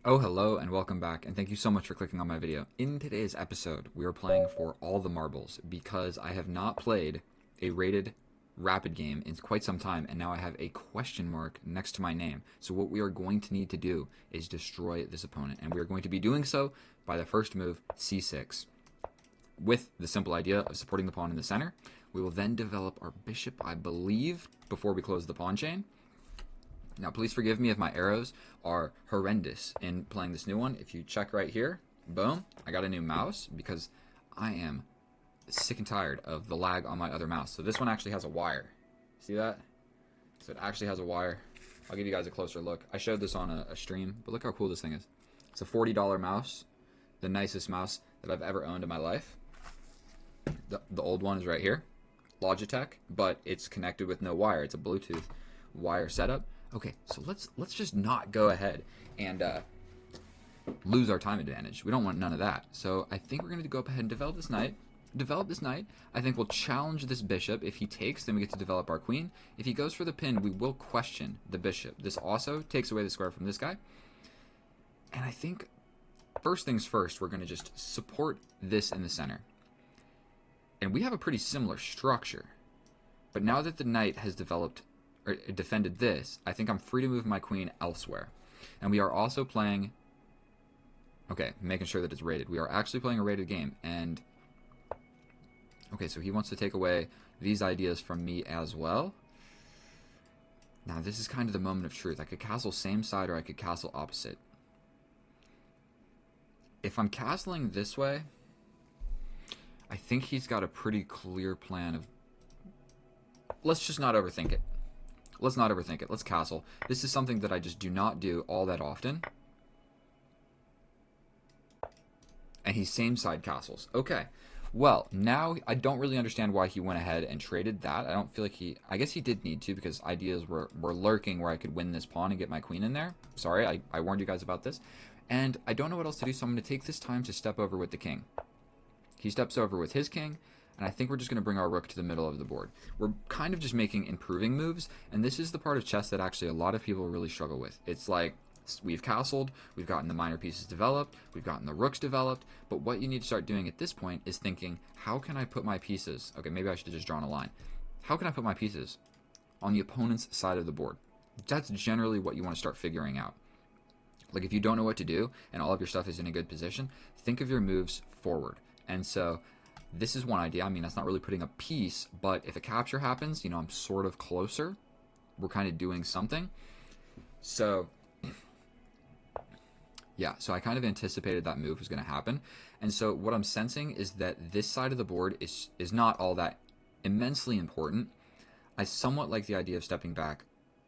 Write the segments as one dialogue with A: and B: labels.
A: Oh, hello and welcome back, and thank you so much for clicking on my video. In today's episode, we are playing for all the marbles because I have not played a rated rapid game in quite some time, and now I have a question mark next to my name. So what we are going to need to do is destroy this opponent, and we are going to be doing so by the first move, c6, with the simple idea of supporting the pawn in the center. We will then develop our bishop, I believe, before we close the pawn chain. Now, please forgive me if my arrows are horrendous in playing this new one. If you check right here, boom, I got a new mouse because I am sick and tired of the lag on my other mouse. So this one actually has a wire. See that? So it actually has a wire. I'll give you guys a closer look. I showed this on a stream, but look how cool this thing is. It's a $40 mouse, the nicest mouse that I've ever owned in my life. The old one is right here, Logitech, but it's connected with no wire. It's a Bluetooth wire setup. Okay, so let's just not go ahead and lose our time advantage. We don't want none of that. So I think we're going to go up ahead and develop this knight. I think we'll challenge this bishop. If he takes, then we get to develop our queen. If he goes for the pin, we will question the bishop. This also takes away the square from this guy. And I think, first things first, we're going to just support this in the center. And we have a pretty similar structure. But now that the knight has developed or defended this, I think I'm free to move my queen elsewhere. And we are also playing, okay, making sure that it's rated. We are actually playing a rated game, and okay, so he wants to take away these ideas from me as well. Now this is kind of the moment of truth. I could castle same side or I could castle opposite. If I'm castling this way, I think he's got a pretty clear plan of, let's just not overthink it. Let's not overthink it. Let's castle. This is something that I just do not do all that often. And he's same side castles. Okay. Well, now I don't really understand why he went ahead and traded that. I don't feel like he... I guess he did need to because ideas were lurking where I could win this pawn and get my queen in there. Sorry, I warned you guys about this. And I don't know what else to do, so I'm going to take this time to step over with the king. He steps over with his king. And I think we're just going to bring our rook to the middle of the board. We're kind of just making improving moves, and this is the part of chess that actually a lot of people really struggle with. It's like, we've castled, we've gotten the minor pieces developed, we've gotten the rooks developed, but what you need to start doing at this point is thinking, how can I put my pieces, okay, maybe I should have just drawn a line. How can I put my pieces on the opponent's side of the board? That's generally what you want to start figuring out. Like, if you don't know what to do, and all of your stuff is in a good position, think of your moves forward. And so this is one idea. I mean, that's not really putting a piece, but if a capture happens, you know, I'm sort of closer. We're kind of doing something. So, yeah, so I kind of anticipated that move was going to happen. And so what I'm sensing is that this side of the board is not all that immensely important. I somewhat like the idea of stepping back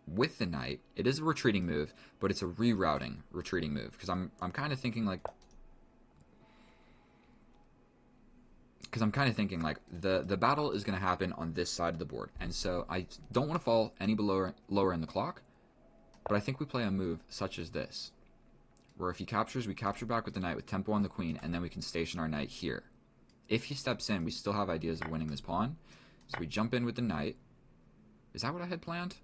A: with the knight. It is a retreating move, but it's a rerouting retreating move. Because I'm kind of thinking like, the battle is going to happen on this side of the board. And so I don't want to fall any lower in the clock, but I think we play a move such as this, where if he captures, we capture back with the knight with tempo on the queen, and then we can station our knight here. If he steps in, we still have ideas of winning this pawn. So we jump in with the knight. Is that what I had planned?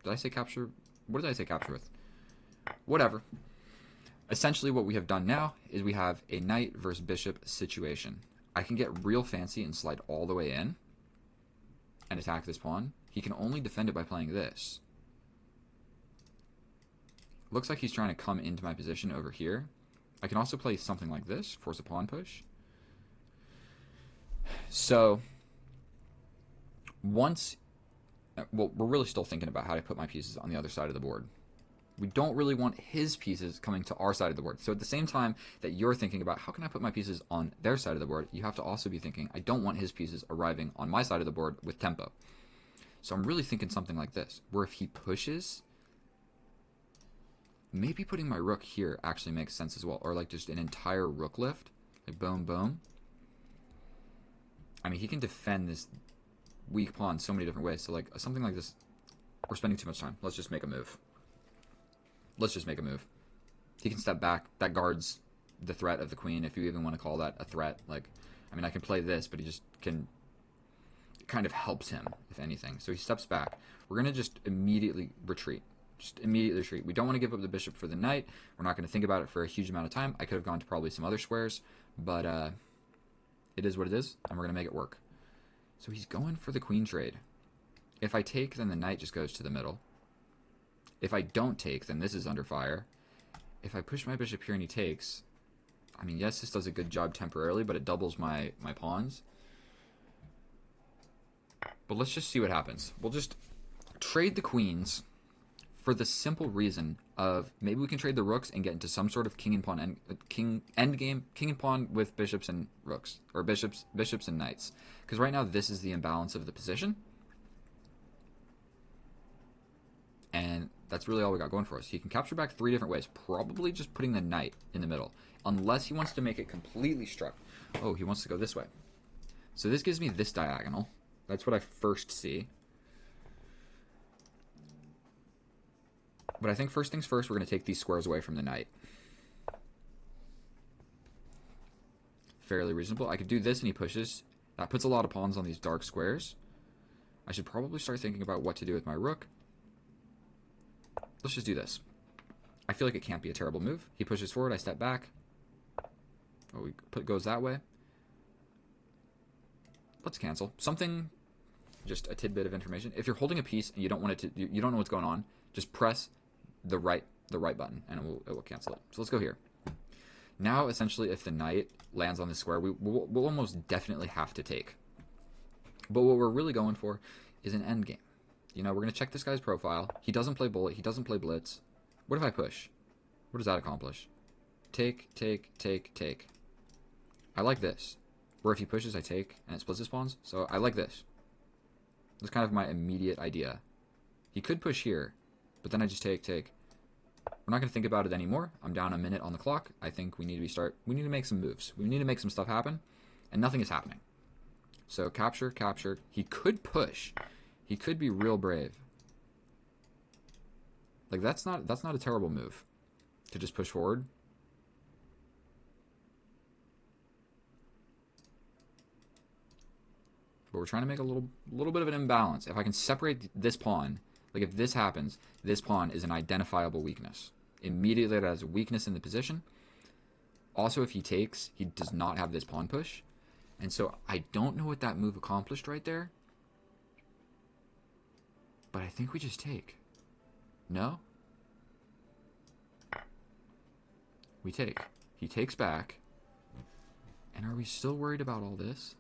A: Did I say capture? What did I say capture with? Whatever. Essentially what we have done now is we have a knight versus bishop situation. I can get real fancy and slide all the way in and attack this pawn. He can only defend it by playing this. Looks like he's trying to come into my position over here. I can also play something like this, force a pawn push. So, once... Well, we're really still thinking about how to put my pieces on the other side of the board. We don't really want his pieces coming to our side of the board. So at the same time that you're thinking about how can I put my pieces on their side of the board, you have to also be thinking, I don't want his pieces arriving on my side of the board with tempo. So I'm really thinking something like this, where if he pushes, maybe putting my rook here actually makes sense as well. Or like just an entire rook lift, like boom, boom. I mean, he can defend this weak pawn so many different ways. So like something like this, we're spending too much time. Let's just make a move. Let's just make a move. He can step back. That guards the threat of the queen, if you even want to call that a threat. Like, I mean, I can play this, but he just can... It kind of helps him, if anything. So he steps back. We're going to just immediately retreat. Just immediately retreat. We don't want to give up the bishop for the knight. We're not going to think about it for a huge amount of time. I could have gone to probably some other squares, but it is what it is, and we're going to make it work. So he's going for the queen trade. If I take, then the knight just goes to the middle. If I don't take, then this is under fire. If I push my bishop here and he takes, I mean, yes, this does a good job temporarily, but it doubles my pawns. But let's just see what happens. We'll just trade the queens for the simple reason of maybe we can trade the rooks and get into some sort of king and pawn end game, king and pawn with bishops and rooks, or bishops and knights. Because right now this is the imbalance of the position, and that's really all we got going for us. He can capture back 3 different ways, probably just putting the knight in the middle, unless he wants to make it completely struck. Oh, he wants to go this way. So this gives me this diagonal. That's what I first see. But I think first things first, we're going to take these squares away from the knight. Fairly reasonable. I could do this and he pushes. That puts a lot of pawns on these dark squares. I should probably start thinking about what to do with my rook. Let's just do this. I feel like it can't be a terrible move. He pushes forward, I step back. Oh, goes that way. Let's cancel. Something, just a tidbit of information. If you're holding a piece and you don't want it to, you don't know what's going on, just press the right button and it will cancel it. So let's go here. Now, essentially, if the knight lands on the square, we'll almost definitely have to take. But what we're really going for is an endgame. You know, we're going to check this guy's profile. He doesn't play bullet. He doesn't play blitz. What if I push? What does that accomplish? Take, take, take, take. I like this. Where if he pushes, I take, and it splits his pawns. So I like this. That's kind of my immediate idea. He could push here, but then I just take, take. We're not going to think about it anymore. I'm down a minute on the clock. I think we need to make some moves. We need to make some stuff happen, and nothing is happening. So capture, capture. He could push. He could be real brave. Like that's not a terrible move to just push forward. But we're trying to make a little bit of an imbalance. If I can separate this pawn, like if this happens, this pawn is an identifiable weakness. Immediately it has a weakness in the position. Also, if he takes, he does not have this pawn push. And so I don't know what that move accomplished right there. But I think we just take. No? We take. He takes back. And are we still worried about all this?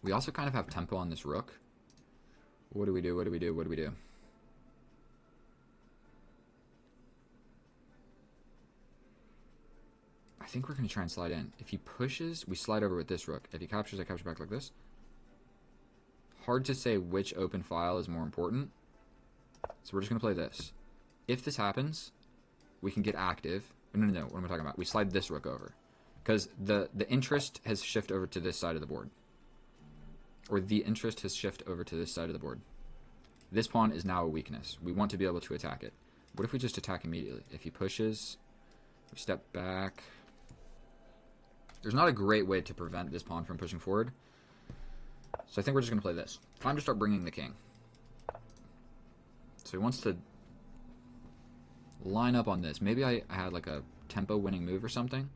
A: We also kind of have tempo on this rook. What do we do? What do we do? What do we do? I think we're going to try and slide in. If he pushes, we slide over with this rook. If he captures, I capture back like this. Hard to say which open file is more important. So we're just going to play this. If this happens, we can get active. No, what am I talking about? We slide this rook over. Because the interest has shifted over to this side of the board. Or the interest has shifted over to this side of the board. This pawn is now a weakness. We want to be able to attack it. What if we just attack immediately? If he pushes, we step back. There's not a great way to prevent this pawn from pushing forward. So I think we're just going to play this. Time to start bringing the king. So he wants to line up on this. Maybe I had like a tempo winning move or something.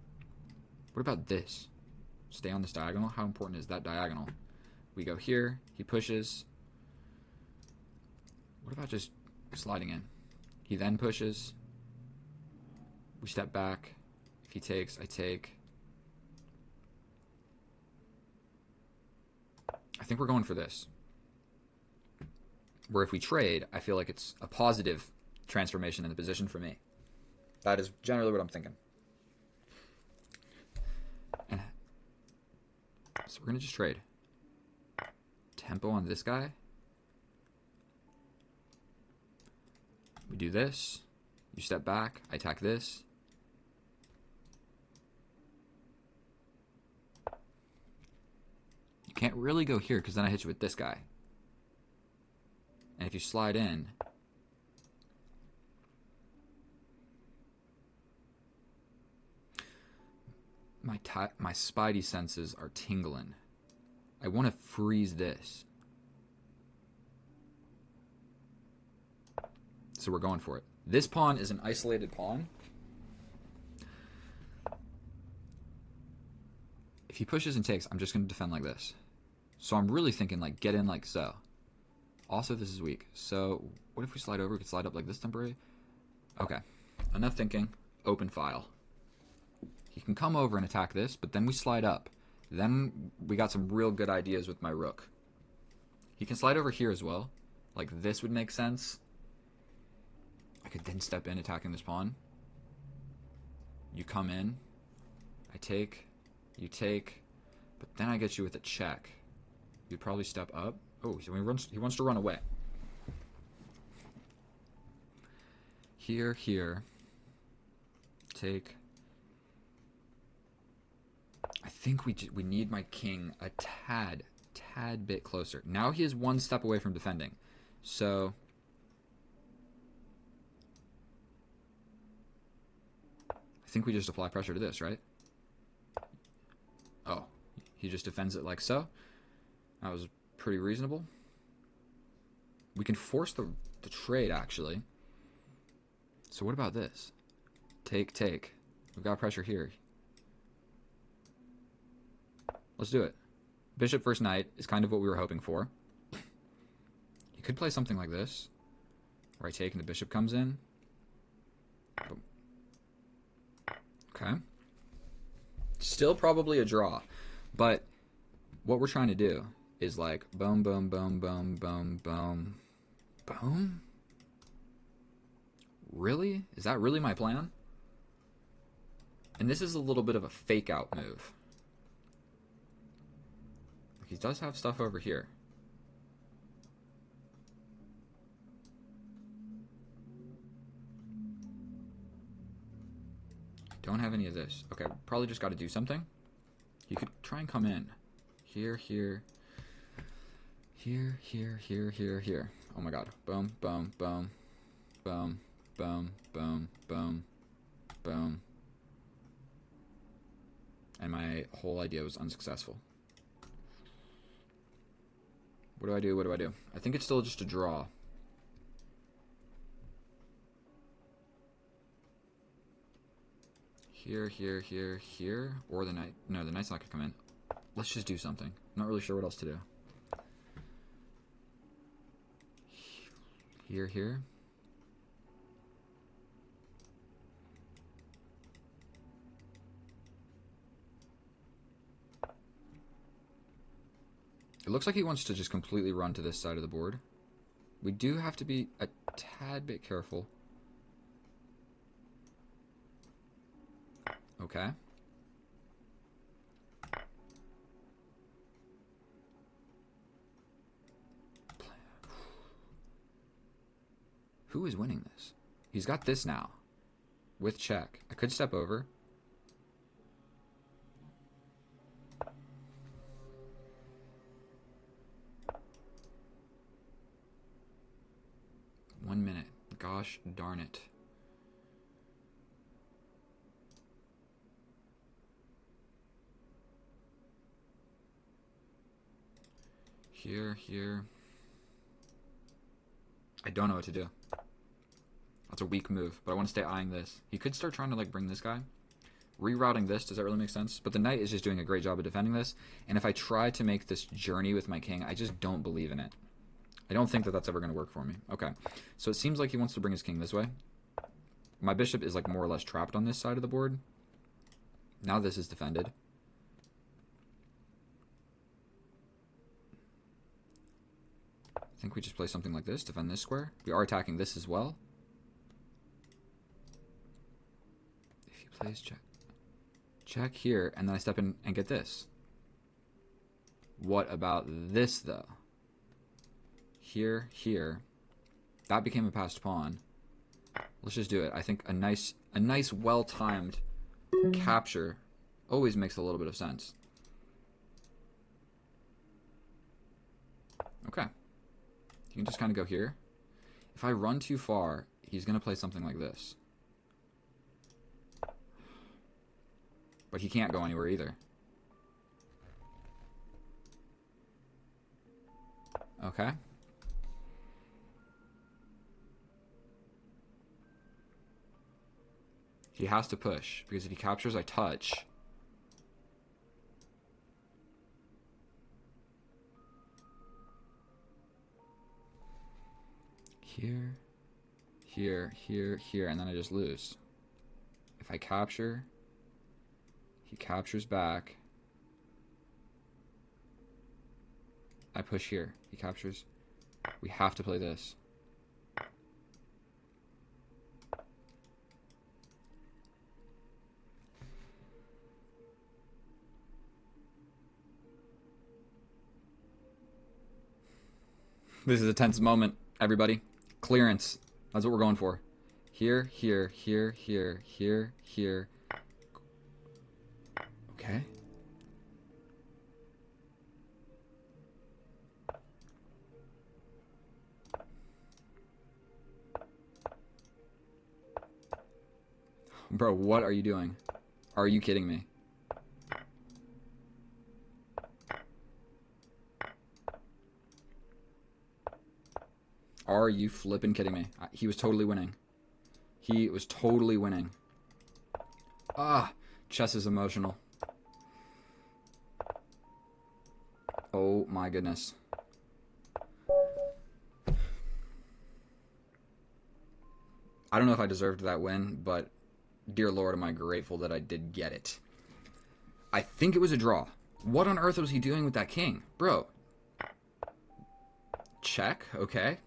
A: What about this? Stay on this diagonal? How important is that diagonal? We go here. He pushes. What about just sliding in? He then pushes. We step back. If he takes, I take. I think we're going for this. Where if we trade, I feel like it's a positive transformation in the position for me. That is generally what I'm thinking. And so we're going to just trade. Tempo on this guy. We do this. You step back. I attack this. You can't really go here because then I hit you with this guy. And if you slide in, my spidey senses are tingling. I want to freeze this. So we're going for it. This pawn is an isolated pawn. If he pushes and takes, I'm just going to defend like this. So I'm really thinking like get in like so. Also, this is weak. So what if we slide over? We could slide up like this temporary. Okay. Enough thinking. Open file. He can come over and attack this, but then we slide up. Then we got some real good ideas with my rook. He can slide over here as well. Like this would make sense. I could then step in attacking this pawn. You come in. I take. You take. But then I get you with a check. You'd probably step up. Oh, so he wants to run away. Here, here. Take. I think we need my king a tad bit closer. Now he is one step away from defending. So I think we just apply pressure to this, right? Oh, he just defends it like so. That was pretty reasonable. We can force the trade, actually. So what about this? Take, take. We've got pressure here. Let's do it. Bishop versus knight is kind of what we were hoping for. You could play something like this, where I take and the bishop comes in. Boom. Okay. Still probably a draw, but what we're trying to do is like boom, boom, boom, boom, boom, boom, boom. Really? Is that really my plan? And this is a little bit of a fake out move. He does have stuff over here. Don't have any of this. Okay, probably just got to do something. You could try and come in. Here, here. Here, here, here, here, here. Oh my god. Boom, boom, boom. Boom, boom, boom, boom, boom. And my whole idea was unsuccessful. What do I do? What do I do? I think it's still just a draw. Here, here, here, here. Or the knight. No, the knight's not going to come in. Let's just do something. I'm not really sure what else to do. Here, here. It looks like he wants to just completely run to this side of the board. We do have to be a tad bit careful. Okay. Who is winning this? He's got this now. With check. I could step over. One minute. Gosh darn it. Here, here. I don't know what to do. That's a weak move, but I want to stay eyeing this. He could start trying to like bring this guy. Rerouting this, does that really make sense? But the knight is just doing a great job of defending this. And if I try to make this journey with my king, I just don't believe in it. I don't think that that's ever going to work for me. Okay, so it seems like he wants to bring his king this way. My bishop is like more or less trapped on this side of the board. Now this is defended. I think we just play something like this, defend this square. We are attacking this as well. If he plays check. Check here, and then I step in and get this. What about this, though? Here, here. That became a passed pawn. Let's just do it. I think a nice well-timed capture always makes a little bit of sense. Okay. You can just kind of go here. If I run too far, he's going to play something like this. But he can't go anywhere either. Okay. He has to push, because if he captures, I touch. Here, here, here, here, and then I just lose. If I capture, he captures back. I push here. He captures. We have to play this. This is a tense moment, everybody. Clearance. That's what we're going for. Here, here, here, here, here, here. Okay. Bro, what are you doing? Are you kidding me? Are you flipping kidding me? He was totally winning. He was totally winning. Ah, chess is emotional. Oh my goodness. I don't know if I deserved that win, but dear Lord, am I grateful that I did get it. I think it was a draw. What on earth was he doing with that king? Bro. Check, okay.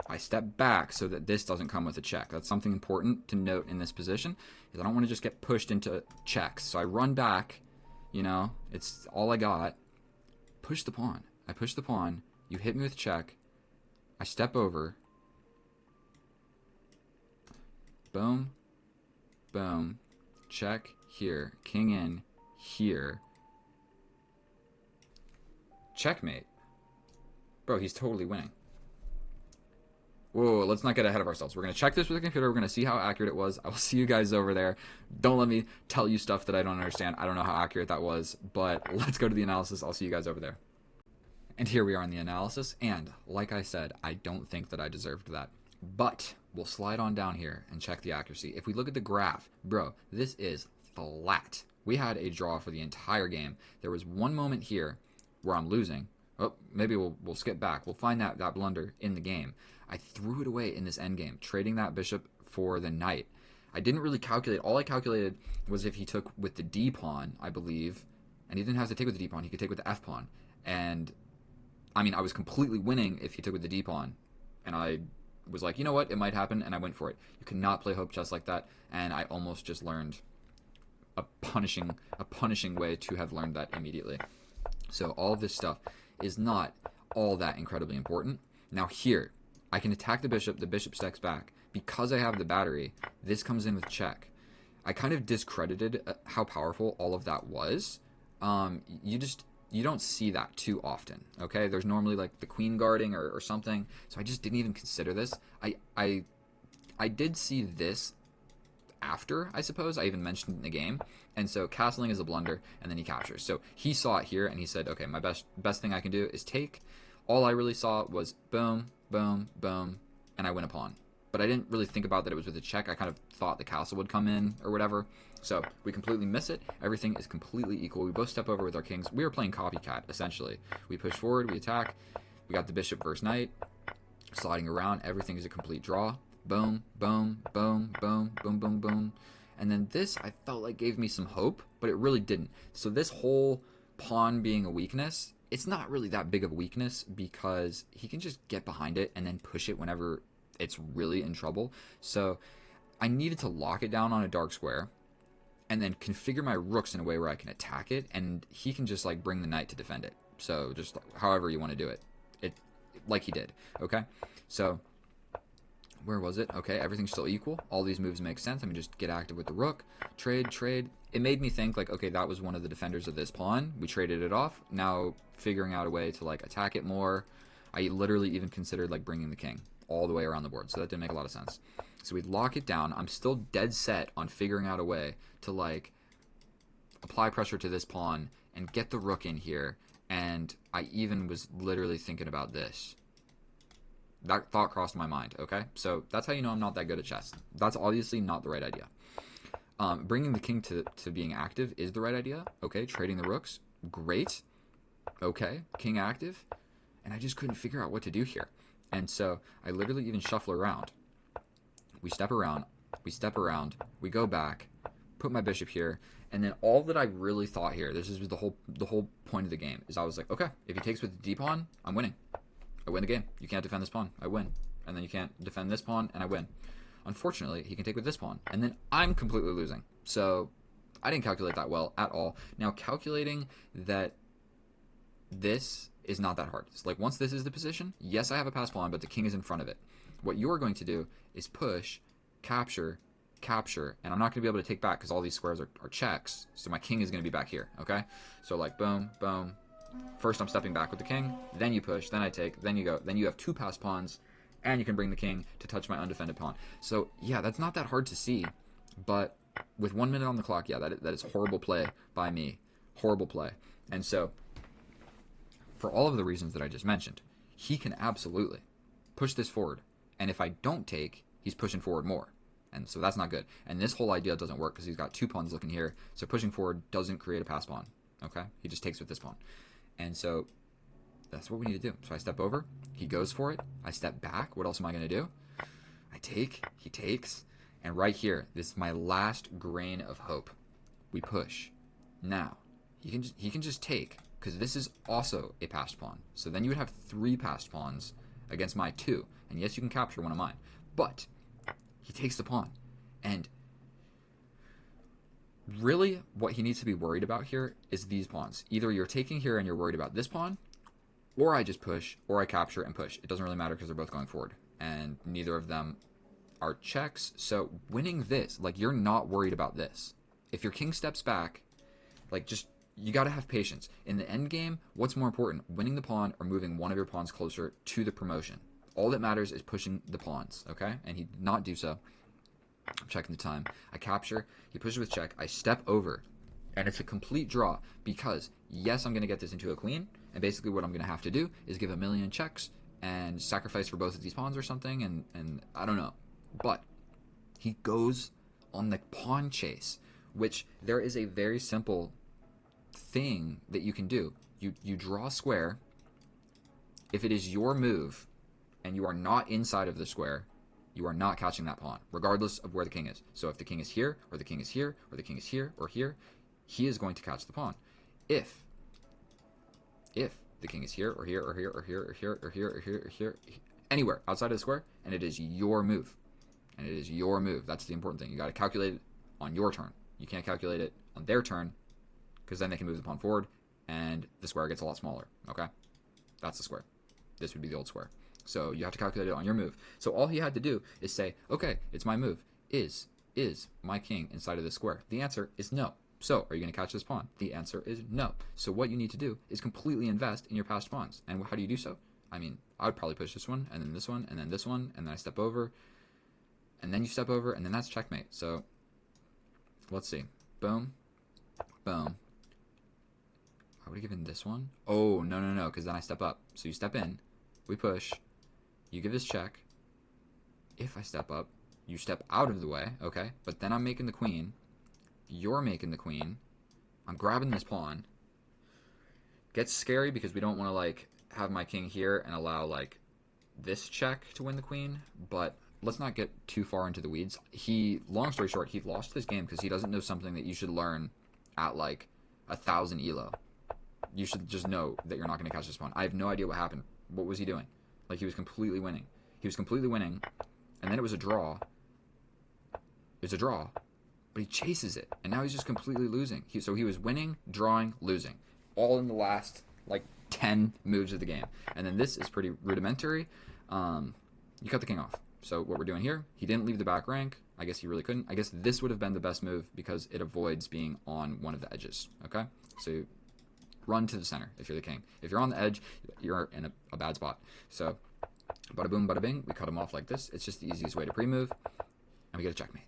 A: I step back so that this doesn't come with a check. That's something important to note in this position, is I don't want to just get pushed into checks. So I run back, you know, it's all I got. Push the pawn. I push the pawn. You hit me with check. I step over. Boom. Boom. Check here. King in here. Checkmate. Bro, he's totally winning. Whoa, let's not get ahead of ourselves. We're going to check this with the computer. We're going to see how accurate it was. I will see you guys over there. Don't let me tell you stuff that I don't understand. I don't know how accurate that was, but let's go to the analysis. I'll see you guys over there. And here we are in the analysis. And like I said, I don't think that I deserved that. But we'll slide on down here and check the accuracy. If we look at the graph, bro, this is flat. We had a draw for the entire game. There was one moment here where I'm losing. Oh, maybe we'll skip back. We'll find that blunder in the game. I threw it away in this endgame, trading that bishop for the knight. I didn't really calculate. All I calculated was if he took with the d pawn, I believe, and he didn't have to take with the d pawn. He could take with the f pawn. And, I mean, I was completely winning if he took with the d pawn. And I was like, you know what? It might happen, and I went for it. You cannot play hope chess like that, and I almost just learned a punishing way to have learned that immediately. So all of this stuff is not all that incredibly important. Now here, I can attack the bishop stacks back. Because I have the battery, this comes in with check. I kind of discredited how powerful all of that was. You don't see that too often, okay? There's normally like the queen guarding or something, so I just didn't even consider this. I did see this after, I suppose. I even mentioned it in the game. And so castling is a blunder, and then he captures. So he saw it here, and he said, okay, my best thing I can do is take. All I really saw was boom, boom, boom, and I win a pawn. But I didn't really think about that it was with a check. I kind of thought the castle would come in or whatever. So we completely miss it. Everything is completely equal. We both step over with our kings. We are playing copycat, essentially. We push forward, we attack. We got the bishop versus knight. Sliding around, everything is a complete draw. Boom, boom, boom, boom, boom, boom, boom. And then this, I felt like gave me some hope, but it really didn't. So this whole pawn being a weakness, it's not really that big of a weakness because he can just get behind it and then push it whenever it's really in trouble. So I needed to lock it down on a dark square and then configure my rooks in a way where I can attack it, and he can just like bring the knight to defend it. So just however you want to do it. Like he did, okay? So where was it? Okay, everything's still equal. All these moves make sense. Let me just get active with the rook. Trade. It made me think, like, okay, that was one of the defenders of this pawn. We traded it off. Now figuring out a way to, like, attack it more. I literally even considered, like, bringing the king all the way around the board. So that didn't make a lot of sense. So we'd lock it down. I'm still dead set on figuring out a way to, like, apply pressure to this pawn and get the rook in here. And I even was literally thinking about this. That thought crossed my mind, okay? So that's how you know I'm not that good at chess. That's obviously not the right idea. Bringing the king to being active is the right idea. Okay, trading the rooks, great. Okay, king active. And I just couldn't figure out what to do here. And so I literally even shuffle around. We step around, we go back, put my bishop here, and then all that I really thought here, this is the whole point of the game, is I was like, okay, if he takes with the d pawn, I'm winning. I win the game. You can't defend this pawn. I win. And then you can't defend this pawn, and I win. Unfortunately, he can take with this pawn, and then I'm completely losing. So I didn't calculate that well at all. Now, calculating that this is not that hard. It's like, once this is the position, yes, I have a passed pawn, but the king is in front of it. What you're going to do is push, capture, and I'm not going to be able to take back because all these squares are checks, so my king is going to be back here, okay? So like, boom, boom. First I'm stepping back with the king, then you push, then I take, then you go, then you have 2 passed pawns, and you can bring the king to touch my undefended pawn. So yeah, that's not that hard to see, but with 1 minute on the clock, yeah, that is horrible play by me. Horrible play. And so, for all of the reasons that I just mentioned, he can absolutely push this forward. And if I don't take, he's pushing forward more. And so that's not good. And this whole idea doesn't work because he's got 2 pawns looking here. So pushing forward doesn't create a pass pawn. Okay? He just takes with this pawn. And so that's what we need to do. So I step over. He goes for it. I step back. What else am I going to do? I take. He takes. And right here, this is my last grain of hope. We push. Now, he can just take, because this is also a passed pawn. So then you would have 3 passed pawns against my 2. And yes, you can capture one of mine. But he takes the pawn. And really, what he needs to be worried about here is these pawns. Either you're taking here and you're worried about this pawn, or I just push, or I capture and push. It doesn't really matter because they're both going forward. And neither of them are checks. So winning this, like, you're not worried about this. If your king steps back, like, just, you got to have patience. In the end game, what's more important, winning the pawn or moving one of your pawns closer to the promotion? All that matters is pushing the pawns, okay? And he did not do so. I'm checking the time. I capture. He pushes with check. I step over. And it's a complete draw because, yes, I'm going to get this into a queen. And basically what I'm going to have to do is give a million checks and sacrifice for both of these pawns or something. And I don't know. But he goes on the pawn chase, which there is a very simple thing that you can do. You draw a square. If it is your move and you are not inside of the square, you are not catching that pawn, regardless of where the king is. So if the king is here, or the king is here, or the king is here, or here, he is going to catch the pawn. If the king is here, or here, or here, or here, or here, or here, or here, or here, anywhere outside of the square, and it is your move. And it is your move. That's the important thing. You got to calculate it on your turn. You can't calculate it on their turn, because then they can move the pawn forward, and the square gets a lot smaller, okay? That's the square. This would be the old square. So you have to calculate it on your move. So all he had to do is say, okay, it's my move. Is my king inside of this square? The answer is no. So are you going to catch this pawn? The answer is no. So what you need to do is completely invest in your passed pawns. And how do you do so? I mean, I would probably push this one, and then this one, and then this one, and then I step over, and then you step over, and then that's checkmate. So let's see. Boom. Boom. I would have given this one. Oh, no, because then I step up. So you step in. We push. You give this check. If I step up, you step out of the way, okay? But then I'm making the queen. You're making the queen. I'm grabbing this pawn. Gets scary because we don't want to, like, have my king here and allow, like, this check to win the queen. But let's not get too far into the weeds. Long story short, he lost this game because he doesn't know something that you should learn at, like, 1,000 elo. You should just know that you're not going to catch this pawn. I have no idea what happened. What was he doing? Like, he was completely winning. He was completely winning, and then it was a draw. It's a draw, but he chases it, and now he's just completely losing. So he was winning, drawing, losing, all in the last, like, 10 moves of the game. And then this is pretty rudimentary. You cut the king off. So what we're doing here, he didn't leave the back rank. I guess he really couldn't. I guess this would have been the best move because it avoids being on one of the edges, okay? So run to the center if you're the king. If you're on the edge, you're in a bad spot. So, bada boom, bada bing, we cut him off like this. It's just the easiest way to pre-move, and we get a checkmate.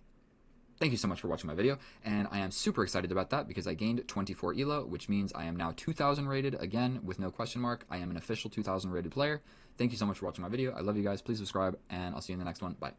A: Thank you so much for watching my video, and I am super excited about that because I gained 24 elo, which means I am now 2,000 rated, again, with no question mark. I am an official 2,000 rated player. Thank you so much for watching my video. I love you guys. Please subscribe, and I'll see you in the next one. Bye.